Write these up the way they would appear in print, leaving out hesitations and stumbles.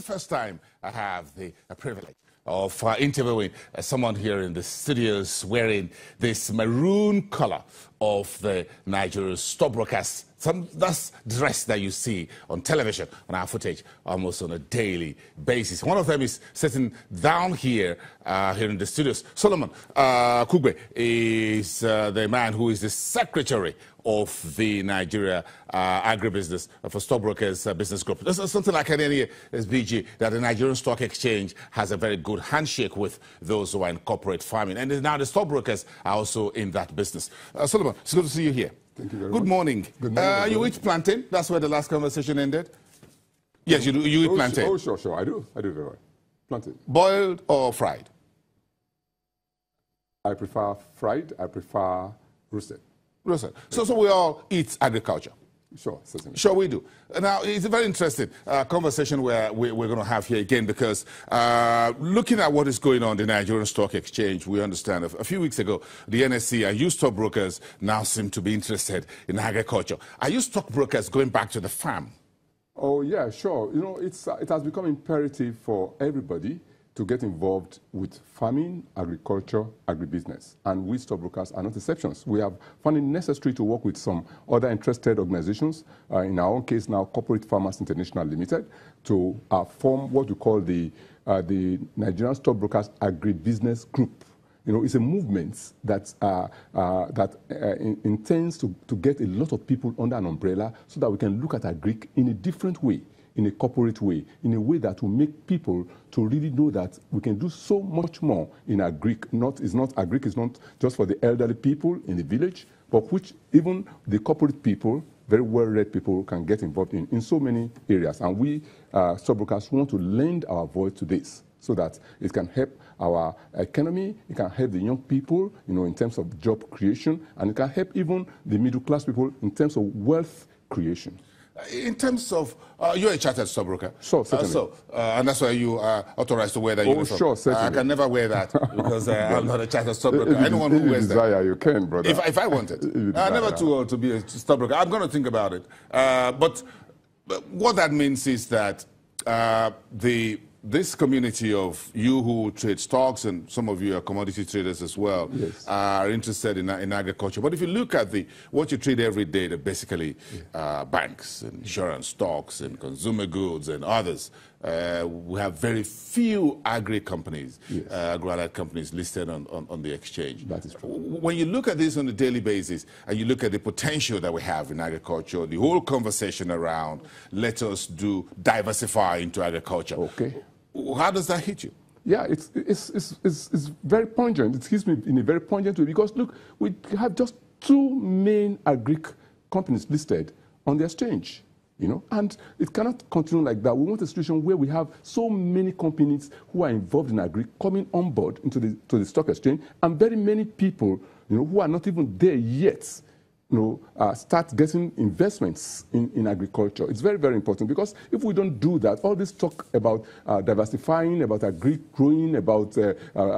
the first time I have the privilege of interviewing someone here in the studios wearing this maroon color of the Nigerian Stockbrokers. That's dress that you see on television, on our footage, almost on a daily basis. One of them is sitting down here, here in the studios. Solomon Kugbe is the man who is the secretary of the Nigeria Agri-Business for Stockbrokers Business Group. This is something like an NESBG, that the Nigerian Stock Exchange has a very good handshake with those who are in corporate farming. And now the stockbrokers are also in that business. Solomon, it's good to see you here. Thank you very Good much. morning. Good morning. You eat plantain? That's where the last conversation ended? Yes, you do. You eat plantain? Oh, sure. I do very well. Plantain. Boiled or fried? I prefer fried. I prefer roasted. Roasted. So we all eat agriculture? Sure, certainly. Sure, we do. Now, it's a very interesting conversation we're going to have here again, because looking at what is going on in the Nigerian Stock Exchange, we understand a few weeks ago, the NSC and you stockbrokers now seem to be interested in agriculture. Are you stockbrokers going back to the farm? Oh, yeah, sure. You know, it has become imperative for everybody to get involved with farming, agriculture, agribusiness. And we stockbrokers are not exceptions. We have found it necessary to work with some other interested organizations, in our own case now, Corporate Farmers International Limited, to form what we call the Nigerian Stockbrokers Agri-Business Group. You know, it's a movement that intends to get a lot of people under an umbrella so that we can look at agri in a different way, in a corporate way, in a way that will make people to really know that we can do so much more in agri. Agri is not just for the elderly people in the village, but which even the corporate people, very well-read people, can get involved in so many areas. And we, stockbrokers, want to lend our voice to this so that it can help our economy, it can help the young people, you know, in terms of job creation, and it can help even the middle-class people in terms of wealth creation. In terms of, you're a chartered stockbroker. Sure, certainly. And that's why you are authorized to wear that uniform. Sure, certainly. I can never wear that because I'm not a chartered stockbroker. Anyone who wears that. You can, brother. If I wanted. I'm never too old to be a stockbroker. I'm going to think about it. But what that means is that this community of you who trade stocks, and some of you are commodity traders as well, yes, are interested in agriculture. But if you look at what you trade every day, basically banks, and insurance, stocks, and consumer goods, and others, we have very few agri companies, yes, agri-allied companies listed on the exchange. That is true. When you look at this on a daily basis, and you look at the potential that we have in agriculture, the whole conversation around, let us diversify into agriculture. Okay. How does that hit you? Yeah, it's very pungent. It hits me in a very pungent way because, look, we have just two main agri companies listed on the exchange, you know, and it cannot continue like that. We want a situation where we have so many companies who are involved in agri coming on board into the stock exchange, and very many people, you know, who are not even there yet, you know, start getting investments in agriculture. It's very, very important, because if we don't do that, all this talk about diversifying, about agri growing, about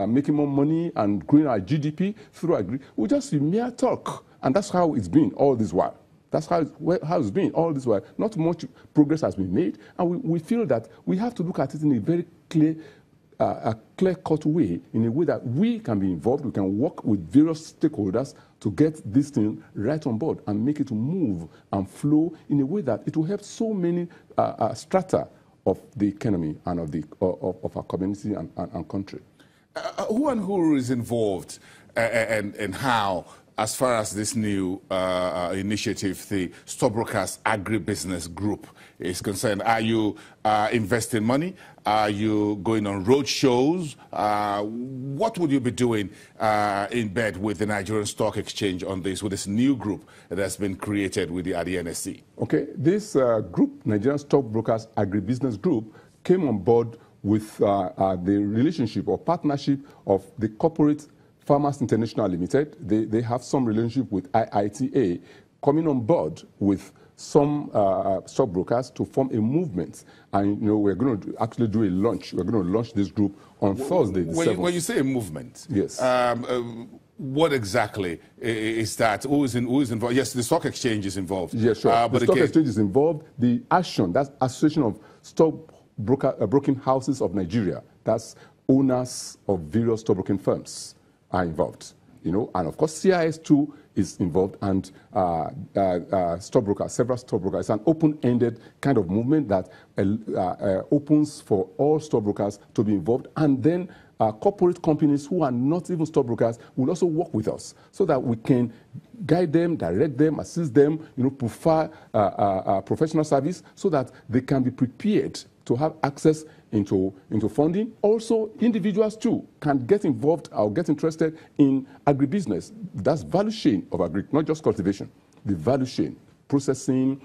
making more money and growing our GDP through agri, will just be mere talk. And that's how it's been all this while. That's how it's been all this while. Not much progress has been made, and we feel that we have to look at it in a very clear-cut way, in a way that we can be involved, we can work with various stakeholders to get this thing right on board and make it move and flow in a way that it will help so many strata of the economy and of our community and country. Who is involved and how, as far as this new initiative, the Stockbrokers Agri-Business Group is concerned? Are you investing money? Are you going on road shows? What would you be doing in bed with the Nigerian Stock Exchange on this, with this new group that has been created at the NSC? Okay, this group, Nigerian Stockbrokers Agri-Business Group, came on board with the relationship or partnership of the Corporate Farmers International Limited. They have some relationship with IITA, coming on board with some stockbrokers to form a movement. And, you know, we're going to actually do a launch. We're going to launch this group on Thursday, the 7th. When you say a movement, yes, what exactly is that? Who is involved? Yes, the stock exchange is involved. Yes, sure. The stock exchange is involved. The action, that's Association of broking houses of Nigeria. That's owners of various stockbroking firms are involved. And of course, CIS too is involved, and stockbrokers, several stockbrokers. It's an open-ended kind of movement that opens for all stockbrokers to be involved, and then corporate companies who are not even stockbrokers will also work with us so that we can guide them, direct them, assist them, provide professional service so that they can be prepared to have access into funding. Also, individuals too can get involved or get interested in agribusiness. That's value chain of agri, not just cultivation. The value chain, processing,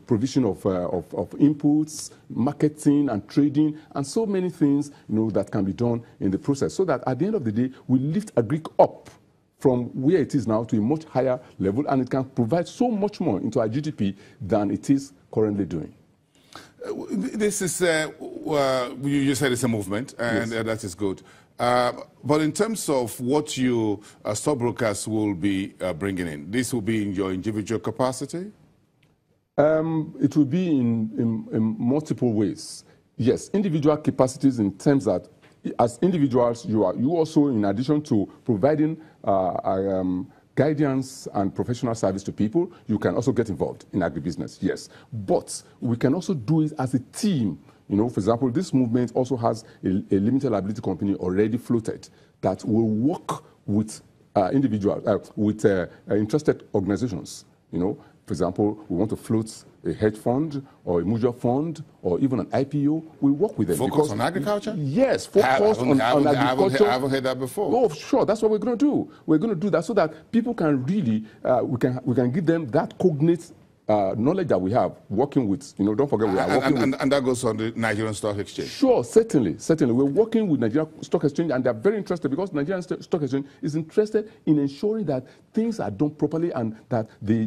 provision of inputs, marketing and trading, and so many things that can be done in the process. So that at the end of the day, we lift agri up from where it is now to a much higher level, and it can provide so much more into our GDP than it is currently doing. This is, you said it's a movement, and yes, that is good. But in terms of what you stockbrokers will be bringing in, this will be in your individual capacity? It will be in multiple ways. Yes, individual capacities in terms that as individuals, you also, in addition to providing guidance and professional service to people, you can also get involved in agribusiness, yes. But we can also do it as a team. For example, this movement also has a limited liability company already floated that will work with individuals, with interested organizations. For example, we want to float a hedge fund or a mutual fund or even an IPO. We work with them. Focus on agriculture? Yes, focus on agriculture. I haven't heard that before. Oh, sure. That's what we're going to do. We're going to do that so that people can really, we can give them that cognate knowledge that we have working with, don't forget we are working with. And that goes on the Nigerian Stock Exchange? Sure, certainly. We're working with Nigerian Stock Exchange, and they're very interested because Nigerian Stock Exchange is interested in ensuring that things are done properly and that the